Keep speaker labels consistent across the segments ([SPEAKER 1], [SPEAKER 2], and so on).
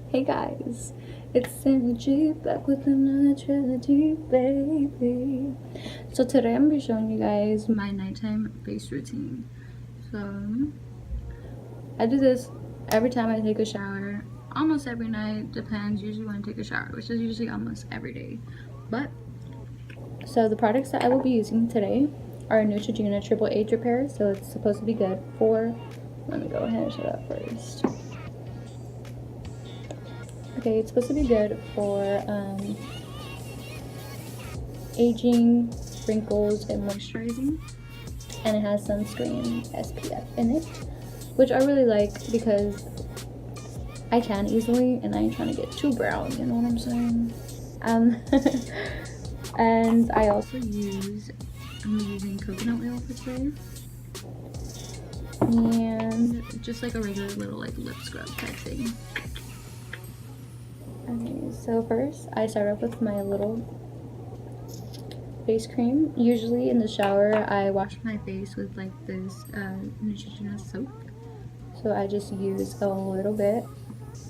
[SPEAKER 1] Hey guys, it's Sanji back with another trilogy, baby. So today I'm gonna be showing you guys my nighttime face routine. So I do this every time I take a shower, almost every night, depends usually when I take a shower, which is usually almost every day. But so the products that I will be using today are Neutrogena Triple Age Repair, so it's supposed to be good for, let me go ahead and show that first. Okay, it's supposed to be good for aging, wrinkles, and moisturizing. And it has sunscreen SPF in it, which I really like because I tan easily and I ain't trying to get too brown, you know what I'm saying? And I also I'm using coconut oil for today. And just like a regular little like lip scrub type thing. Okay, so first I start off with my little face cream. Usually in the shower I wash my face with like this Neutrogena soap. So I just use a little bit.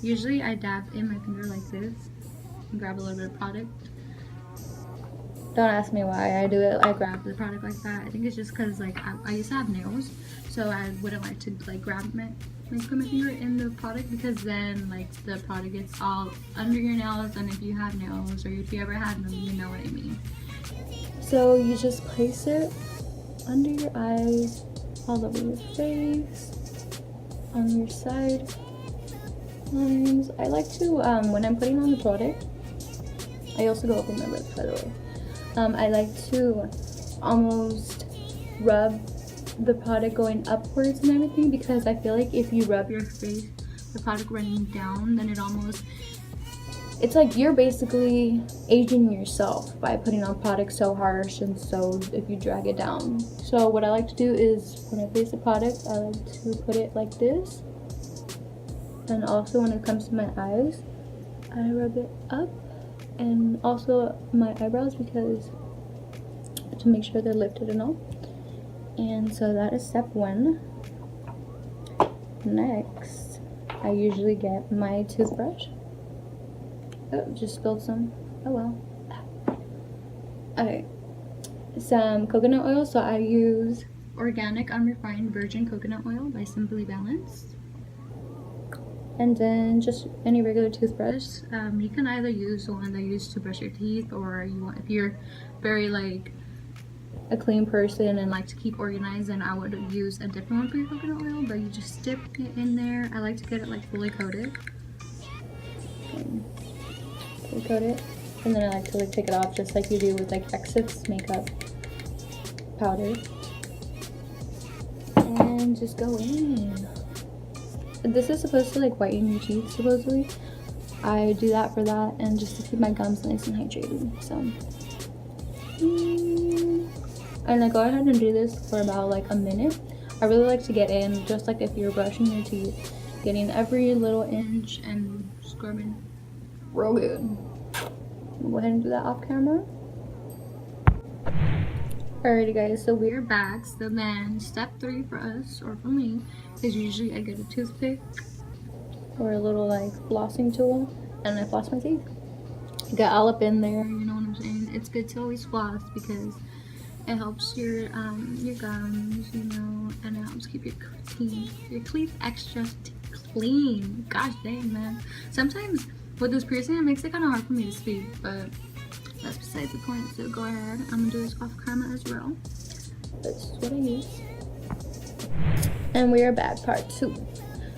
[SPEAKER 1] Usually I dab in my finger like this and grab a little bit of product. Don't ask me why I do it. I grab the product like that. I think it's just because like I used to have nails, so I wouldn't like to like grab put my finger in the product because then like the product gets all under your nails, and if you have nails or if you ever had them, you know what I mean. So you just place it under your eyes, all over your face, on your side lines. I like to, when I'm putting on the product, I also go over my lips, by the way. I like to almost rub the product going upwards and everything, because I feel like if you rub your face, the product running down, then it's like you're basically aging yourself by putting on products so harsh and so if you drag it down. So what I like to do is when I face the product, I like to put it like this. And also when it comes to my eyes, I rub it up, and also my eyebrows, because to make sure they're lifted and all. And so that is step one. Next, I usually get my toothbrush. Oh, just spilled some. Oh well. Okay. Some coconut oil. So I use organic unrefined virgin coconut oil by Simply Balanced. And then just any regular toothbrush. You can either use the one that you use to brush your teeth, or if you're very like a clean person and like to keep organized, then I would use a different one for your coconut oil. But you just dip it in there. I like to get it like fully coated. Fully coat it, and then I like to like take it off just like you do with like excess makeup powder, and just go in. This is supposed to like whiten your teeth, supposedly. I do that for that and just to keep my gums nice and hydrated. So and I go ahead and do this for about like a minute. I really like to get in, just like if you're brushing your teeth, getting every little inch and scrubbing real good. I'll go ahead and do that off camera. Alrighty guys, so we're back. So then step 3 for us, or for me, is usually I get a toothpick or a little like flossing tool and I floss my teeth. Get all up in there, you know what I'm saying? It's good to always floss because it helps your gums, you know, and it helps keep your teeth extra clean. Gosh dang, man. Sometimes with this piercing, it makes it kind of hard for me to speak, but that's besides the point. So go ahead. I'm gonna do this off camera as well. That's what I use. And we are back, part 2.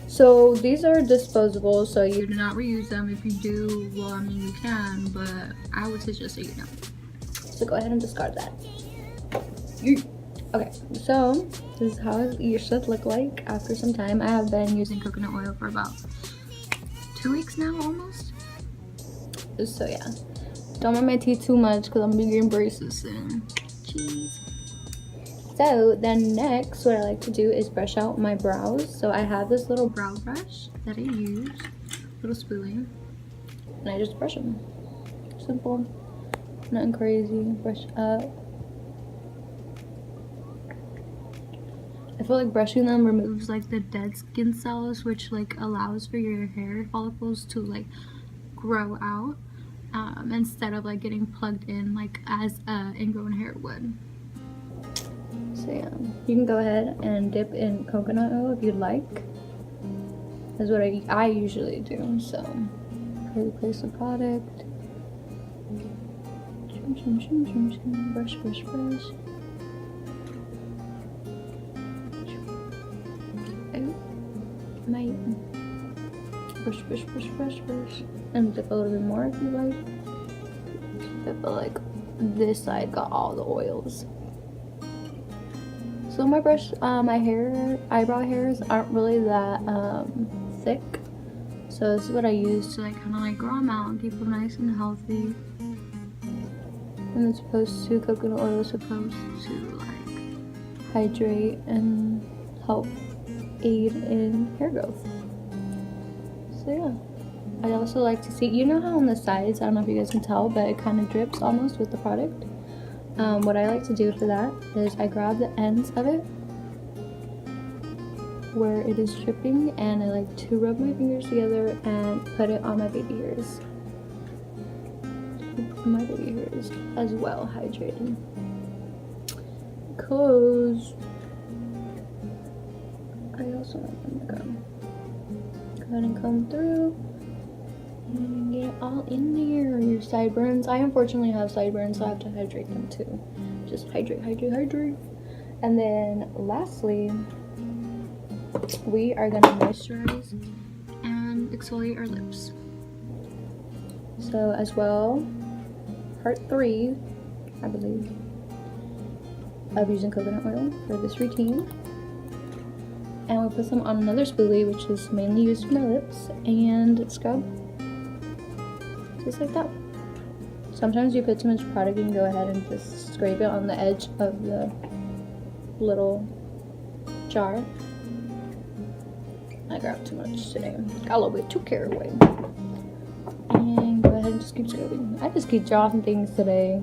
[SPEAKER 1] So these are disposable, so you do not reuse them. If you do, well, I mean you can, but I would suggest that you don't. So go ahead and discard that. Okay, so this is how you should look like after some time. I have been using coconut oil for about 2 weeks now, almost. So yeah, don't rub my teeth too much because I'm gonna be getting braces soon. Jeez. So then next, what I like to do is brush out my brows. So I have this little brow brush that I use, little spoolie, and I just brush them. Simple, nothing crazy. Brush up. I feel like brushing them removes like the dead skin cells, which like allows for your hair follicles to like grow out instead of like getting plugged in like as ingrown hair would. So yeah, you can go ahead and dip in coconut oil if you'd like. That's what I usually do. So place the product. Brush, brush, brush. Brush, brush, brush, brush, brush. And dip a little bit more if you like. I feel like this side got all the oils. So my eyebrow hairs aren't really that thick. So this is what I use to like kind of like grow them out and keep them nice and healthy. And coconut oil is supposed to like hydrate and help aid in hair growth. So yeah, I also like to see, you know how on the sides, I don't know if you guys can tell, but it kind of drips almost with the product. What I like to do for that is I grab the ends of it where it is dripping, and I like to rub my fingers together and put it on my baby hairs. My baby hairs as well, hydrating. Because I also want them to go ahead and comb through and get it all in there. Your sideburns. I unfortunately have sideburns, so I have to hydrate them too. Just hydrate, hydrate, hydrate. And then lastly, we are gonna moisturize and exfoliate our lips. So as well, part 3, I believe, of using coconut oil for this routine. And we'll put some on another spoolie, which is mainly used for my lips, and scrub just like that. Sometimes you put too much product, you can go ahead and just scrape it on the edge of the little jar. I grabbed too much today. Got a little bit too carried away. And go ahead and just keep scrubbing. I just keep dropping things today.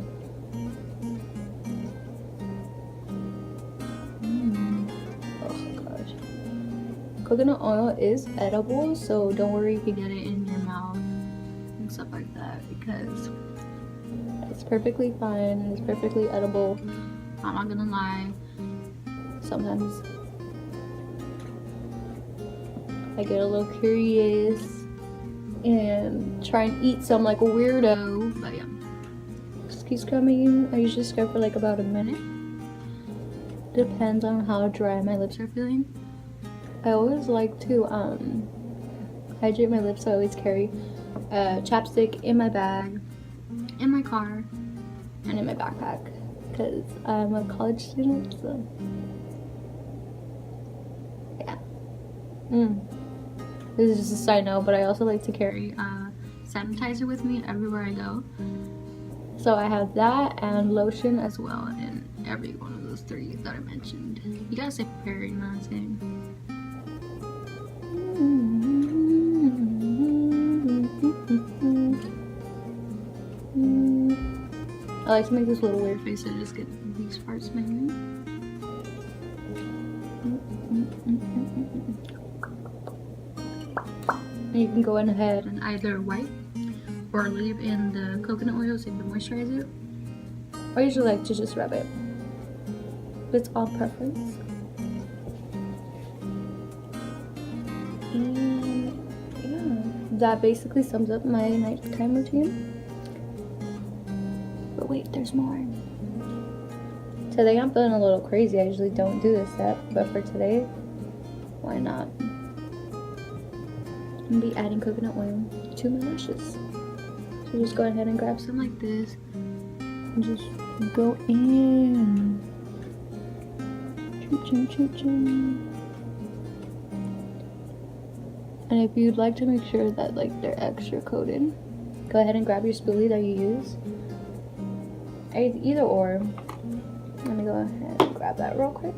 [SPEAKER 1] Oh gosh. Coconut oil is edible, so don't worry if you get it in your mouth and stuff like that, because it's perfectly fine. It's perfectly edible. I'm not gonna lie. Sometimes I get a little curious and try and eat some like a weirdo, but yeah, just keep scrubbing. I usually scrub for like about a minute. Depends on how dry my lips are feeling. I always like to hydrate my lips, so I always carry chapstick in my bag, in my car, and in my backpack, because I'm a college student, so yeah. This is just a side note, but I also like to carry sanitizer with me everywhere I go. So I have that and lotion as well in every one of those 3 that I mentioned. You gotta stay prepared, you know what I'm saying? I like to make this little weird face, so I just get these parts mainly. And you can go ahead and either wipe or leave in the coconut oil so you can moisturize it. I usually like to just rub it. It's all preference. And yeah, that basically sums up my nighttime routine. But wait, there's more. Today I'm feeling a little crazy. I usually don't do this step, but for today, why not? I'm gonna be adding coconut oil to my lashes. So just go ahead and grab some like this and just go in. Choo choo choo choo. And if you'd like to make sure that like they're extra coated, go ahead and grab your spoolie that you use. Either or. Let me go ahead and grab that real quick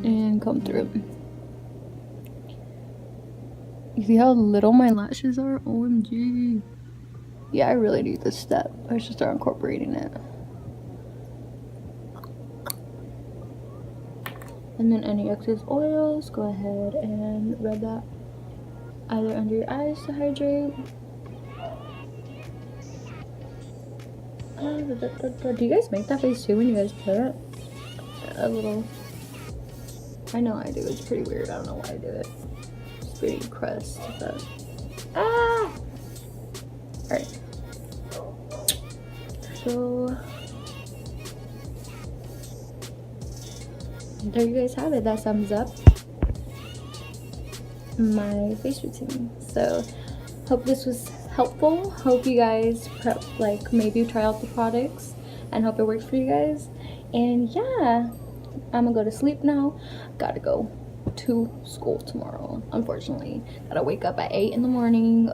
[SPEAKER 1] and comb through. You see how little my lashes are? OMG. Yeah, I really need this step. I should start incorporating it. And then any excess oils, go ahead and rub that either under your eyes to hydrate. Do you guys make that face too when you guys put it? A little. I know I do. It's pretty weird. I don't know why I do it. It's pretty crust, but alright. So there you guys have it. That sums up my face routine. So hope this was helpful. Hope you guys maybe try out the products and hope it works for you guys. And yeah, I'm gonna go to sleep now. Gotta go to school tomorrow, unfortunately. Gotta wake up at 8 in the morning.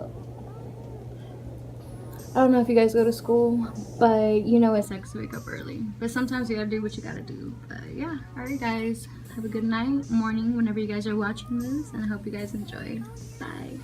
[SPEAKER 1] I don't know if you guys go to school, but you know it sucks to wake up early. But sometimes you gotta do what you gotta do. But yeah, alright guys. Have a good night, morning, whenever you guys are watching this, and I hope you guys enjoy. Bye.